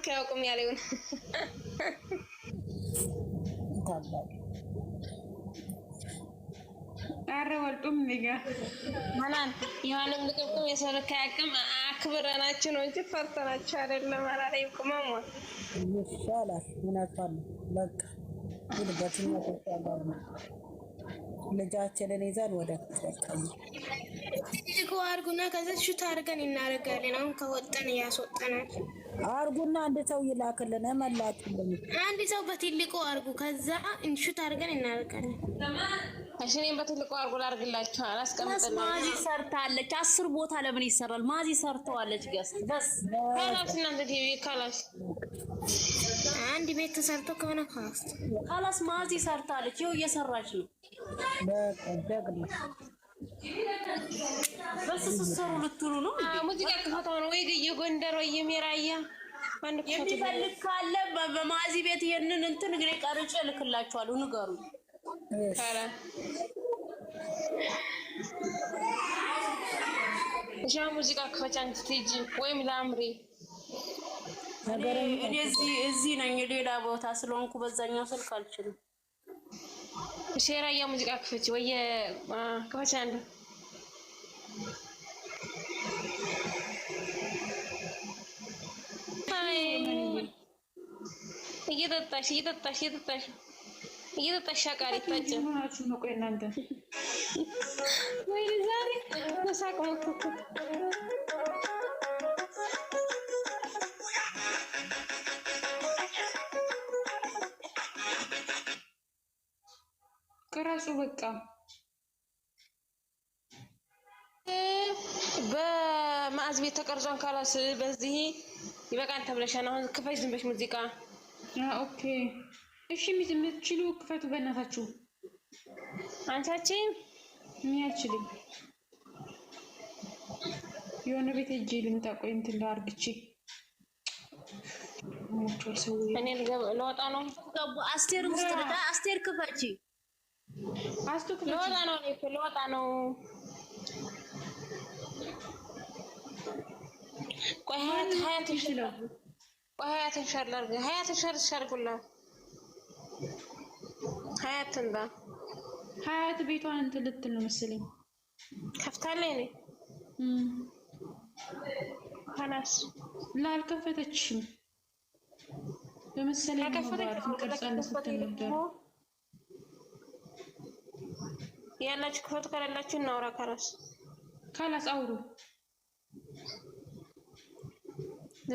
ያውቁም ያለውን አረወልጡም ንጋ ማናን ይሁንም ልቅም የሰረካ ያቅም አክብረናችሁ ነው እንጂ ፈርተናችሁ አይደለም። አላየኩም ማማ ይሻላል ምናልባት በቃ ይልበትና ተጣጣሉ ልጃችንን ይዘን ወደ ከተከለ ትልቁ አርጉና ከዛ ሹት አድርገን እናደርጋለን። አሁን ከወጣን ያስወጣናል። አርጉና አንድ ሰው ይላክልን መላክልን። አንድ ሰው በትልቁ አርጉ ከዛ ሹት አድርገን እናደርጋለን። እሺኔም በትልቁ አርጉ ላርግላችሁ አላስቀምጥልኝ። ማዚ ሰርታለች 10 ቦታ ለምን ይሰራል? ማዚ ሰርተዋለች ገስ በስ ካላስ እናንተ ቲቪ ካላስ አንድ ቤት ተሰርቶ ከሆነ ካላስ ማዚ ሰርታለች። ይኸው እየሰራች ነው። በደግሞ በስ ተሰሩ ልትሉ ነው። ሙዚቃ ከፈታው ነው ወይ የጎንደር ወይ የሜራያ አንድ የሚፈልግ ካለ በማዚ ቤት ይሄንን እንትን እንግዲህ ቀርጬ ልክላችኋለሁ። ንገሩ ካላ እሺ ሙዚቃ ከፈቻን ትጂ ወይም ላምሪ እኔ እዚህ ነኝ። ሌላ ቦታ ስለሆንኩ በዛኛው ስልክ አልችልም። እሺ ራያ ሙዚቃ ከፈች ወይ ከፈቻን እየጠጣሽ አቃሪ ታጭ ምናችሁ ነው? ቆይ እናንተ ወይ ዛሬ ተሳቅ ሞክኩ ቀራጹ በቃ በማዕዝ ቤት ተቀርጿን ካላስ በዚህ ይበቃን ተብለሻል። አሁን ክፈይ ዝም ብለሽ ሙዚቃ ኦኬ እሺ የምትችሉ ክፈቱ በእናታችሁ። አንቻችን ምን ያችልኝ የሆነ ቤት ሄጄ ልምጣ። ቆይ እንትን ላርግቼ ሞቷል ሰው እኔ ለወጣ ነው። አስቴር ሙስተዳ አስቴር ክፈቺ አስቱ ለወጣ ነው። ቆይ ሀያት ይችላል። ቆይ ሀያት ሸርጉላ ሀያት እንዳ ሀያት ቤቷን እንትን ልትል ነው መሰለኝ ከፍታለኝ ነኝ ካናስ ላልከፈተችም በመሰለኝ ነው ቀርጻለሁ ስትል ነበር። ያላችሁ ክፈቱ ካላላችሁ እናውራ። ካላስ አውሩ።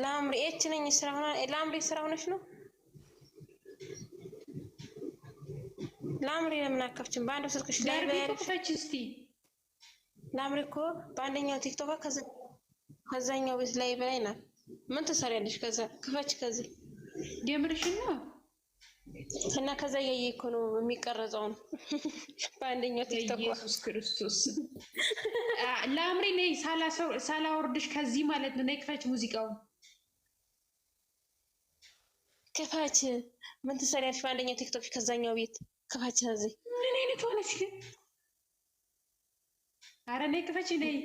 ላምሪ እቺ ነኝ ስራ ሆነ ላምሪ ስራ ሆነሽ ነው። ላምሪ ለምን አከፍችን? በአንዱ ስልክሽ ላይ ከፈች እስቲ ላምሪ እኮ በአንደኛው ቲክቶክ ከዛኛው ቤት ላይ በላይ ናት። ምን ትሰሪያለሽ? ከዛ ክፈች ከዚህ ደምርሽን ነው እና ከዛ ያየ እኮ ነው የሚቀረጸው ነው በአንደኛው ቲክቶክ። ኢየሱስ ክርስቶስ ላምሪ ነይ ሳላወርድሽ ከዚህ ማለት ነው። ነይ ክፈች ሙዚቃው ክፈች። ምን ትሰሪያለሽ? በአንደኛው ቲክቶክ ከዛኛው ቤት ክፈች። ከዚህ ምን አይነት ሆነሽ ግን? ኧረ ነይ ክፈች ነይ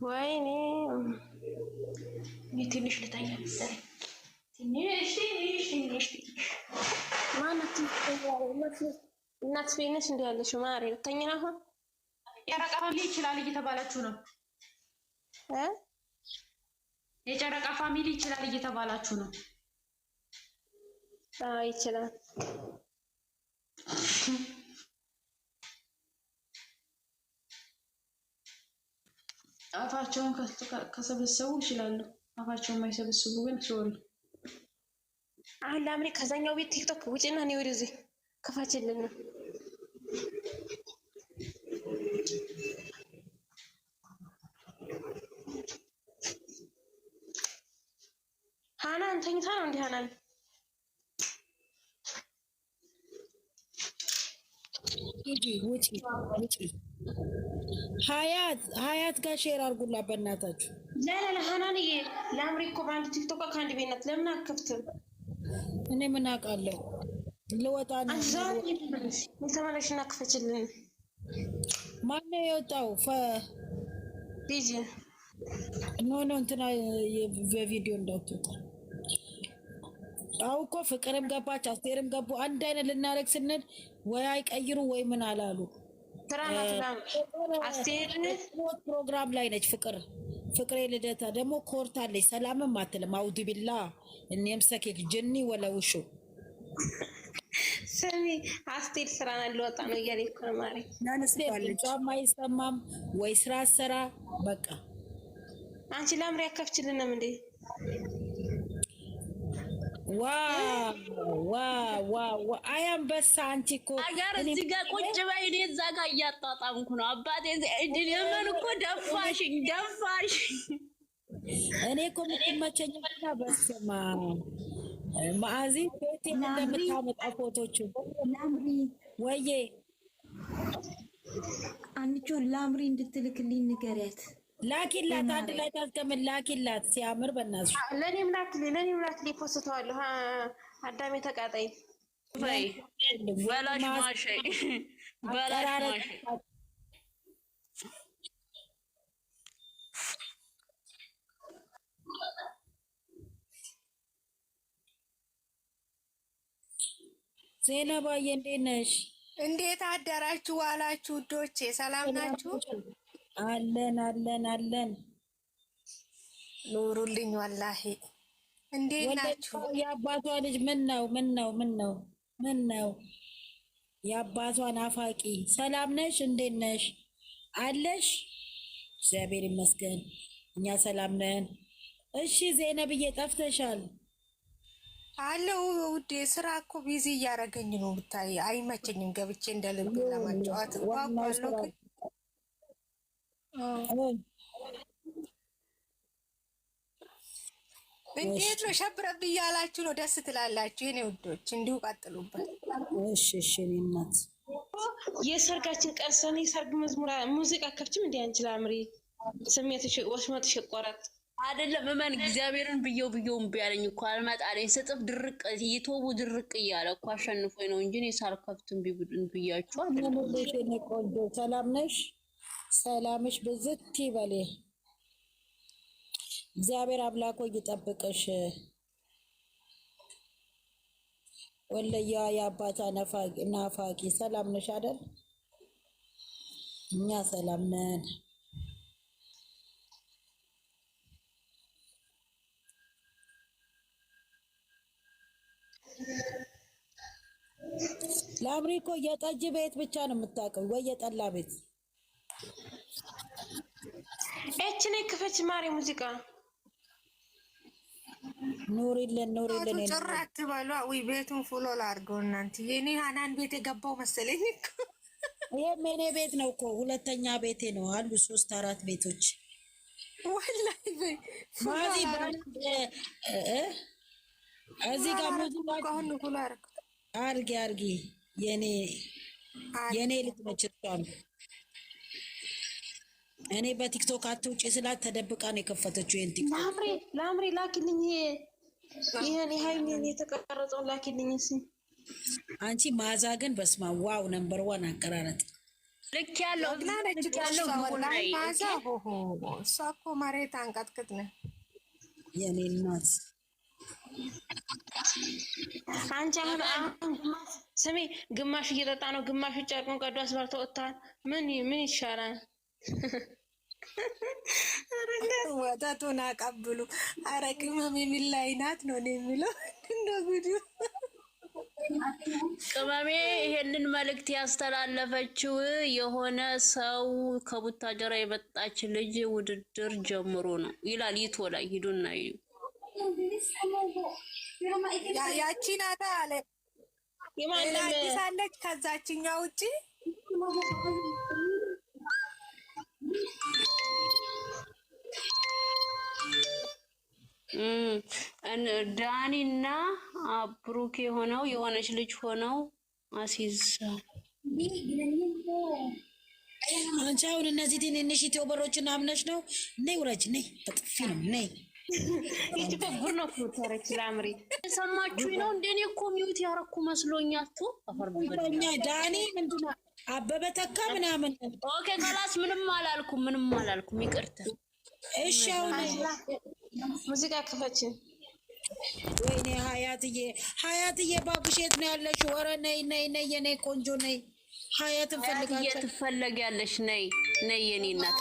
ወይኔ ትንሽ ልተኛ መሰለኝ። ትንሽ ማናት እናት ፌነሽ እንደ ያለሽው ማሪ ተኝና አሁን የጨረቃ ፋሚሊ ይችላል እየተባላችሁ ነው። የጨረቃ ፋሚሊ ይችላል እየተባላችሁ ነው። ይችላል አፋቸውን ከሰበሰቡ ይችላሉ። አፋቸውን የማይሰበስቡ ግን ሶሪ። አሁን ላምሪ ከዛኛው ቤት ቲክቶክ ውጪና ነው ወደዚህ ከፋችልን ነው ሃናን ተኝታ ነው እንዴ? ሃናን ሂጂ ውጪ ውጪ። ሀያት ጋር ሼር አድርጉላት በእናታችሁ። ላላ ሀናንዬ ለአምሪ እኮ በአንድ ቲክቶክ ከአንድ ቤት ናት። ለምን አከፍትም? እኔ ምን አውቃለሁ? ልወጣ ነው። የተመለሽና ክፈችልን። ማነው የወጣው? ዲጂ ኖ እንትና በቪዲዮ እንዳትወጣ። አው እኮ ፍቅርም ገባች አስቴርም ገቡ። አንድ አይነት ልናደርግ ስንል ወይ አይቀይሩ ወይ ምን አላሉ። ፕሮግራም ላይ ነች ፍቅሬ ልደታ ደግሞ ኮርታለች። ሰላምም አትልም። አውዱ ቢላ እኔም ሰኬክ ጅኒ ወለውሹ ስሚ አስቴር ስራ ልወጣ ነው እያለ እኮ ነው ማሪ። ጫማ አይሰማም ወይ ስራ አሰራ። በቃ አንቺ ለአምሪ ያከፍችልንም እንዴ? ዋው አያም በሳ አንቺ እኮ አጋር እዚህ ጋር ቁጭ በይ። እኔ እዛ ጋር እያጣጣምኩ ነው። አባቴ እድሜን እኮ ደፋሽኝ። እኔ እኮ የምትመቸኝ እና በስማ ማአዚ ቤቴ እንደምታመጣ ፎቶቹ ላምሪ ወዬ አንቺ ላምሪ እንድትልክልኝ ንገሪያት። ላኪላት አንድ ላይ ታስቀምጥ። ላኪላት ሲያምር በእናትሽ። ለኔም ላክሊ ፖስተዋለሁ። አዳሜ ተቃጣይ በላሽ ማሸይ ዜናባዬ እንዴት ነሽ? እንዴት አደራችሁ ዋላችሁ? ውዶቼ ሰላም ናችሁ? አለን ኑሩልኝ። ወላሂ እንዴት ናችሁ? የአባቷ ልጅ ምን ነው የአባቷ ናፋቂ። ሰላም ነሽ? እንዴት ነሽ? አለሽ? እግዚአብሔር ይመስገን እኛ ሰላም ነን። እሺ ዜነብዬ ጠፍተሻል። አለው ውዴ ስራ እኮ ቢዚ እያደረገኝ ነው። ብታይ አይመቸኝም ገብቼ እንደልብ ለማጫወት ጓጓለሁ። እንዴት ነው ሸብረብ እያላችሁ ነው? ደስ ትላላችሁ የኔ ውዶች፣ እንዲሁ ቀጥሉበት። እሺ እናት የሰርጋችን ቀን ሰኔ ሰርግ መዝሙር ሙዚቃ ከፍችም እንዴ? አንቺ ላምሪ ስሜትሽ ወሽመጥሽ ቆረጥ አይደለም እመን እግዚአብሔርን ብየው እምቢ አለኝ እኮ አልመጣለኝ። ስጥፍ ድርቅ ይቶቡ ድርቅ እያለ እኮ አሸንፎኝ ነው እንጂ እኔ ሳልከፍትም ብያችሁ አይደለም። ቆንጆ ሰላም ነሽ? ሰላምሽ ብዝት ይበል። እግዚአብሔር አምላኮ ይጠብቅሽ። ወለያ የአባታ ናፋቂ ሰላም ነሽ አይደል? እኛ ሰላም ነን። ላምሪ እኮ የጠጅ ቤት ብቻ ነው የምታውቀው ወይ የጠላ ቤት? እቺ ነኝ ክፈች ማሪ ሙዚቃ ኑሪልን ጭራት በሏ። ወይ ቤቱን ፉሎ ላድርገው እናንተ። የኔ ሀናን ቤት የገባው መሰለኝ እኮ። ይሄም የኔ ቤት ነው እኮ ሁለተኛ ቤቴ ነው። አሉ 3-4 ቤቶች ወላሂ ማዚ እዚህ ጋር ሙዚቃ አሁን ፉሎ አርጊ የኔ ልጅ ነች እሷም። እኔ በቲክቶክ አትውጪ ስላት ተደብቃ ነው የከፈተችው። ይሄን ቲክቶክ ላምሪ ላኪልኝ። ይሄን ሃይሚን የተቀረጸውን ላኪልኝ። አንቺ ማዛ ግን በስማ ዋው ነምበር 1 አቀራረጥ ልክ ያለው ማዛ እሷ እኮ መሬት አንቀጥቅጥ ነው የኔ እናት። አንቺ አሁን ስሚ ግማሽ እየጠጣ ነው፣ ግማሽ ጨርቁን ቀዶ አስባልቶ ወጥቷል። ምን ይሻላል? ወተቱን አቀብሉ። ኧረ ቅመም የሚል ላይ ናት ነው የሚለው እንደ ጉዱ። ቅመሜ ይሄንን መልእክት ያስተላለፈችው የሆነ ሰው ከቡታጀራ የመጣች ልጅ ውድድር ጀምሮ ነው ይላል። ይቶ ላይ ሂዱና እዩ። ያቺ ናታ አለ አዲስ አለች ከዛችኛ ውጪ ዳኒና ብሩክ ሆነው የሆነች ልጅ ሆነው አሲዝ አንቺ አሁን እነዚህ ትንንሽ ዩቲዩበሮችን አምነሽ ነው? ነይ ውረጅ፣ ነይ በጥፊ ነው ነይ። ይቺ እኮ ጉድ ነው ታረች ላምሪ። ሰማችሁኝ ነው? እንደኔ እኮ ሚውት ያረኩ መስሎኛል። አፈርበኛ ዳኒ ምንድነው አበበ ተካ ምናምን። ኦኬ ከላስ ምንም አላልኩም፣ ይቅርታ። እሺ አሁን ሙዚቃ ክፈችን። ወይኔ ሀያትዬ እባክሽ የት ነው ያለሽው? ኧረ ነይ የኔ ቆንጆ ነይ። ሀያትን ፈልጋለሽ? ትፈለጊያለሽ? ነይ የኔ እናት